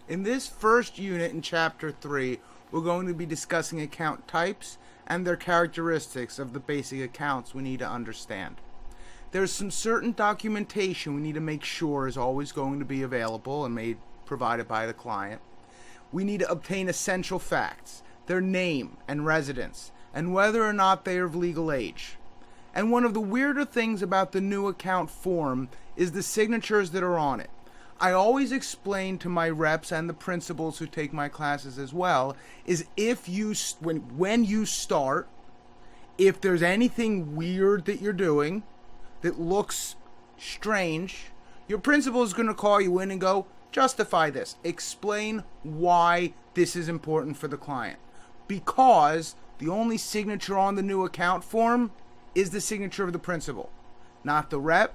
In this first unit in Chapter 3, we're going to be discussing account types and their characteristics of the basic accounts we need to understand. There's some certain documentation we need to make sure is always going to be available and provided by the client. We need to obtain essential facts, their name and residence, and whether or not they are of legal age. And one of the weirder things about the new account form is the signatures that are on it. I always explain to my reps and the principals who take my classes as well, is when you start, if there's anything weird that you're doing that looks strange, your principal is going to call you in and go, justify this. Explain why this is important for the client. Because the only signature on the new account form is the signature of the principal, not the rep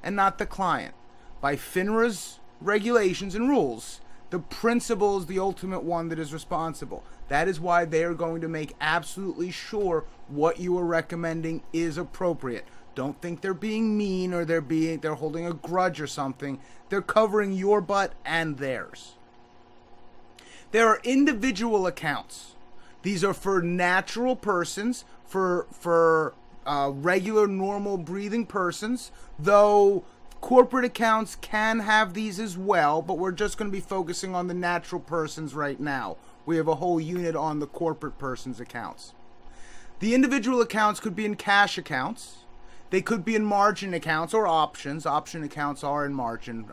and not the client. By FINRA's regulations and rules, the principal is the ultimate one that is responsible. That is why they are going to make absolutely sure what you are recommending is appropriate. Don't think they're being mean or they're holding a grudge or something. They're covering your butt and theirs. There are individual accounts. These are for natural persons, for regular, normal breathing persons, though corporate accounts can have these as well, but we're just going to be focusing on the natural persons right now. We have a whole unit on the corporate persons accounts. The individual accounts could be in cash accounts. They could be in margin accounts or options. Option accounts are in margin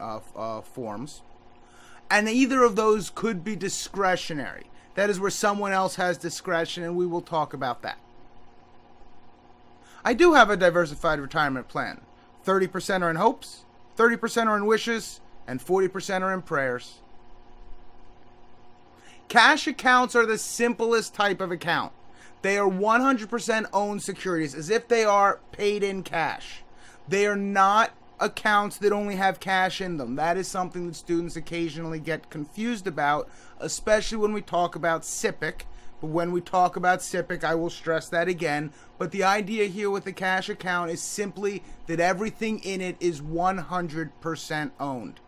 forms. And either of those could be discretionary. That is where someone else has discretion, and we will talk about that. I do have a diversified retirement plan. 30% are in hopes, 30% are in wishes, and 40% are in prayers. Cash accounts are the simplest type of account. They are 100% owned securities, as if they are paid in cash. They are not accounts that only have cash in them. That is something that students occasionally get confused about, especially when we talk about SIPC. But when we talk about SIPC, I will stress that again. But the idea here with the cash account is simply that everything in it is 100% owned.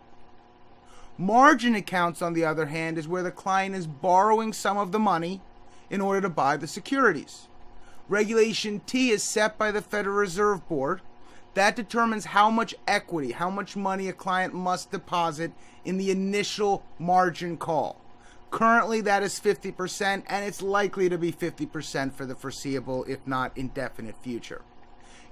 Margin accounts, on the other hand, is where the client is borrowing some of the money in order to buy the securities. Regulation T is set by the Federal Reserve Board. That determines how much equity, how much money a client must deposit in the initial margin call. Currently, that is 50%, and it's likely to be 50% for the foreseeable, if not indefinite future.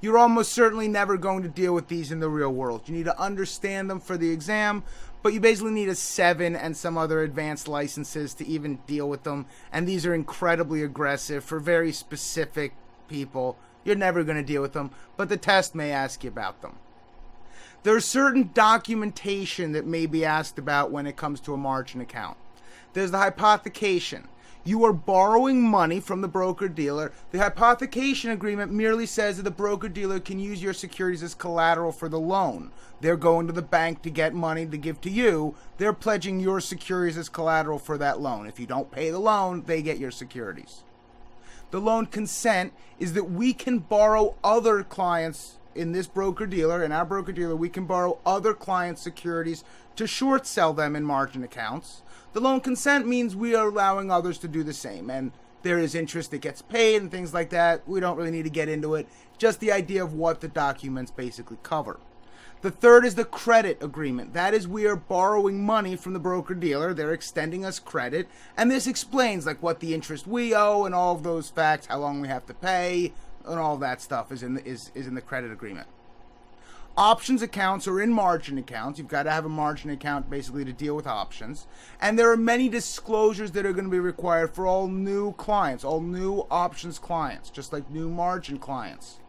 You're almost certainly never going to deal with these in the real world. You need to understand them for the exam, but you basically need a 7 and some other advanced licenses to even deal with them, and these are incredibly aggressive for very specific people. You're never going to deal with them, but the test may ask you about them. There's certain documentation that may be asked about when it comes to a margin account. There's the hypothecation. You are borrowing money from the broker-dealer. The hypothecation agreement merely says that the broker-dealer can use your securities as collateral for the loan. They're going to the bank to get money to give to you. They're pledging your securities as collateral for that loan. If you don't pay the loan, they get your securities. The loan consent is that we can borrow other clients in this broker-dealer, in our broker-dealer, we can borrow other clients' securities to short sell them in margin accounts. The loan consent means we are allowing others to do the same, and there is interest that gets paid and things like that. We don't really need to get into it, just the idea of what the documents basically cover. The third is the credit agreement. That is, we are borrowing money from the broker-dealer. They're extending us credit, and this explains like what the interest we owe and all of those facts, how long we have to pay, and all that stuff is in the credit agreement. Options accounts are in margin accounts. You've got to have a margin account basically to deal with options. And there are many disclosures that are going to be required for all new clients, all new options clients, just like new margin clients.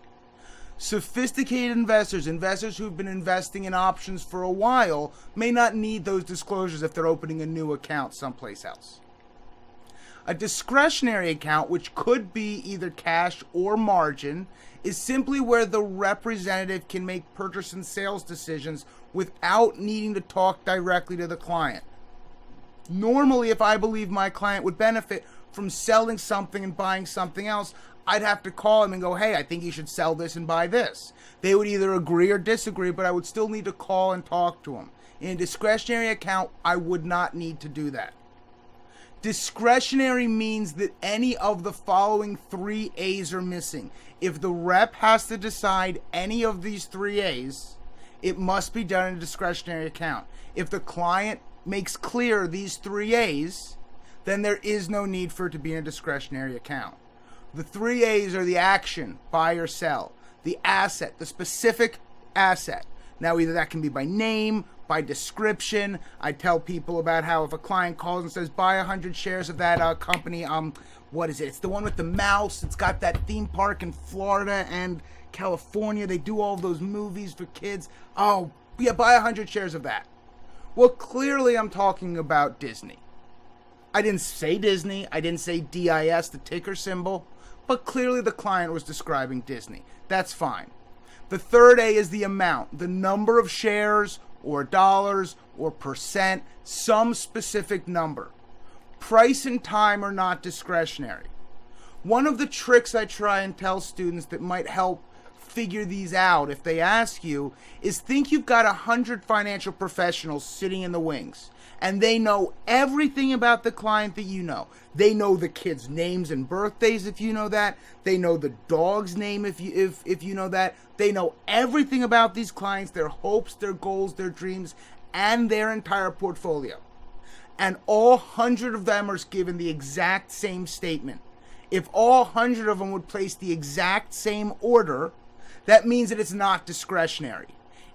Sophisticated investors who've been investing in options for a while, may not need those disclosures if they're opening a new account someplace else. A discretionary account, which could be either cash or margin, is simply where the representative can make purchase and sales decisions without needing to talk directly to the client. Normally, if I believe my client would benefit from selling something and buying something else, I'd have to call him and go, hey, I think you should sell this and buy this. They would either agree or disagree, but I would still need to call and talk to him. In a discretionary account, I would not need to do that. Discretionary means that any of the following 3 A's are missing. If the rep has to decide any of these 3 A's, it must be done in a discretionary account. If the client makes clear these 3 A's, then there is no need for it to be in a discretionary account. The 3 A's are the action, buy or sell, the asset, the specific asset. Now, either that can be by name, by description. I tell people about how if a client calls and says, buy 100 shares of that company, what is it? It's the one with the mouse. It's got that theme park in Florida and California. They do all those movies for kids. Oh, yeah, buy 100 shares of that. Well, clearly I'm talking about Disney. I didn't say Disney. I didn't say DIS, the ticker symbol. But clearly the client was describing Disney. That's fine. The third A is the amount, the number of shares or dollars or percent, some specific number. Price and time are not discretionary. One of the tricks I try and tell students that might help figure these out if they ask you is think you've got 100 financial professionals sitting in the wings and they know everything about the client that you know. They know the kids' names and birthdays if you know that. They know the dog's name if you know that. They know everything about these clients, their hopes, their goals, their dreams, and their entire portfolio. And all 100 of them are given the exact same statement. If all 100 of them would place the exact same order, that means that it's not discretionary.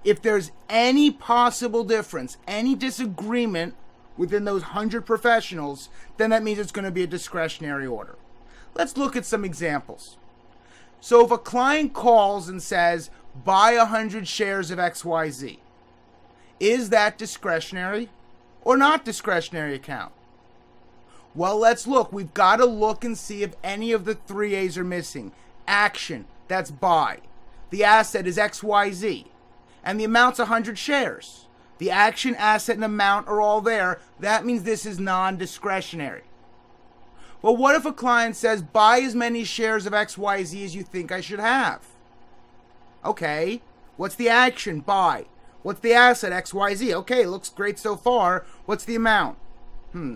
If there's any possible difference, any disagreement within those 100 professionals, then that means it's going to be a discretionary order. Let's look at some examples. So if a client calls and says, buy 100 shares of XYZ, is that discretionary or not discretionary account? Well, let's look. We've got to look and see if any of the 3 A's are missing. Action, that's buy. The asset is XYZ. And the amount's 100 shares. The action, asset, and amount are all there. That means this is non-discretionary. Well, what if a client says, buy as many shares of XYZ as you think I should have? Okay, what's the action? Buy. What's the asset? XYZ. Okay, looks great so far. What's the amount?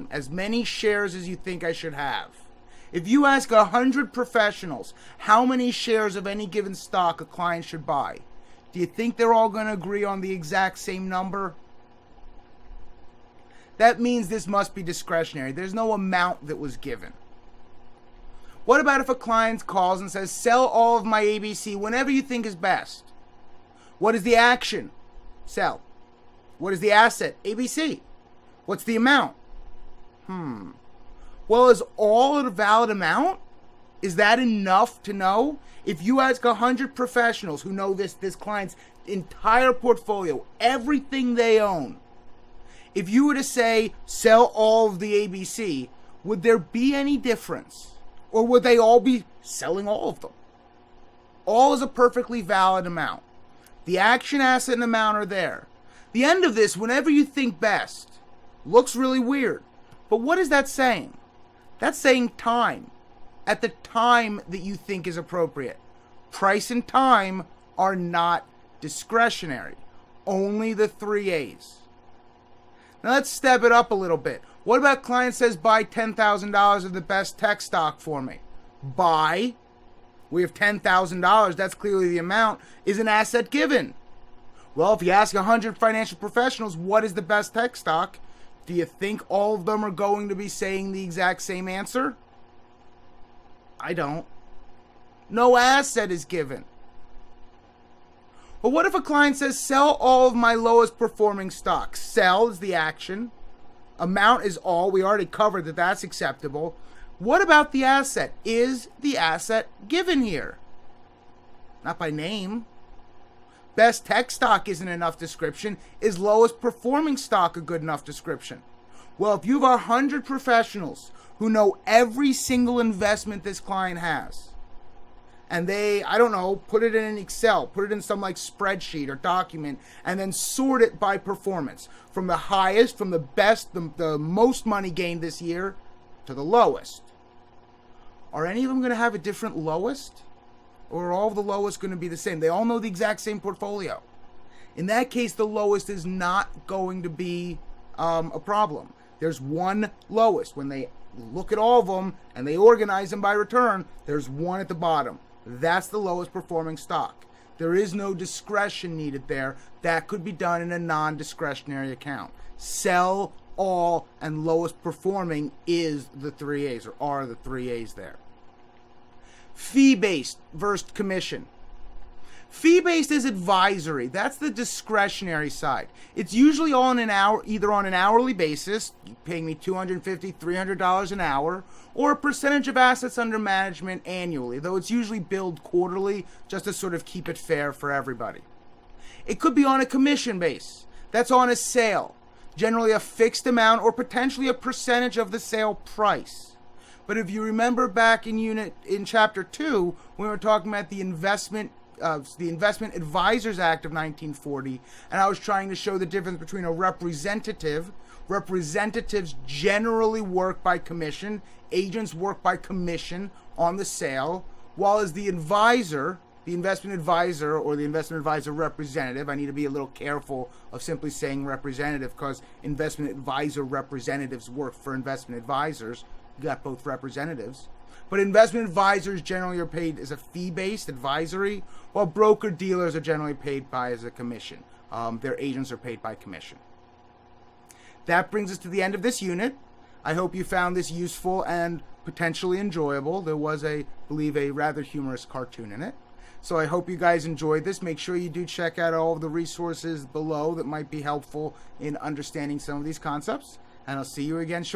As many shares as you think I should have. If you ask 100 professionals how many shares of any given stock a client should buy, do you think they're all going to agree on the exact same number? That means this must be discretionary. There's no amount that was given. What about if a client calls and says, sell all of my ABC whenever you think is best? What is the action? Sell. What is the asset? ABC. What's the amount? Well, is all a valid amount? Is that enough to know? If you ask 100 professionals who know this client's entire portfolio, everything they own, if you were to say, sell all of the ABC, would there be any difference? Or would they all be selling all of them? All is a perfectly valid amount. The action, asset, and amount are there. The end of this, whenever you think best, looks really weird. But what is that saying? That's saying time. At the time that you think is appropriate. Price and time are not discretionary. Only the 3 A's. Now let's step it up a little bit. What about client says buy $10,000 of the best tech stock for me? Buy. We have $10,000. That's clearly the amount. Is an asset given? Well, if you ask 100 financial professionals what is the best tech stock, do you think all of them are going to be saying the exact same answer? I don't. No asset is given. But what if a client says, sell all of my lowest performing stocks? Sell is the action. Amount is all. We already covered that that's acceptable. What about the asset? Is the asset given here? Not by name. Best tech stock isn't enough description. Is lowest performing stock a good enough description? Well, if you have 100 professionals who know every single investment this client has, and they, I don't know, put it in an Excel, put it in some like spreadsheet or document, and then sort it by performance, from the highest, from the best, the most money gained this year, to the lowest. Are any of them going to have a different lowest? Or are all of the lowest going to be the same? They all know the exact same portfolio. In that case, the lowest is not going to be a problem. There's one lowest. When they look at all of them and they organize them by return, there's one at the bottom. That's the lowest performing stock. There is no discretion needed there. That could be done in a non-discretionary account. Sell all, and lowest performing is the 3As, or are the 3As there. Fee-based versus commission. Fee-based is advisory. That's the discretionary side. It's usually all in an hour, either on an hourly basis, paying me $250, $300 an hour, or a percentage of assets under management annually, though it's usually billed quarterly just to sort of keep it fair for everybody. It could be on a commission base. That's on a sale, generally a fixed amount or potentially a percentage of the sale price. But if you remember back in Chapter 2, when we were talking about the Investment Advisors Act of 1940, and I was trying to show the difference between a representative. Representatives generally work by commission. Agents work by commission on the sale, while as the advisor, the investment advisor or the investment advisor representative, I need to be a little careful of simply saying representative because investment advisor representatives work for investment advisors. You got both representatives. But investment advisors generally are paid as a fee-based advisory, while broker-dealers are generally paid by as a commission. Their agents are paid by commission. That brings us to the end of this unit. I hope you found this useful and potentially enjoyable. There was, I believe, a rather humorous cartoon in it. So I hope you guys enjoyed this. Make sure you do check out all of the resources below that might be helpful in understanding some of these concepts. And I'll see you again shortly.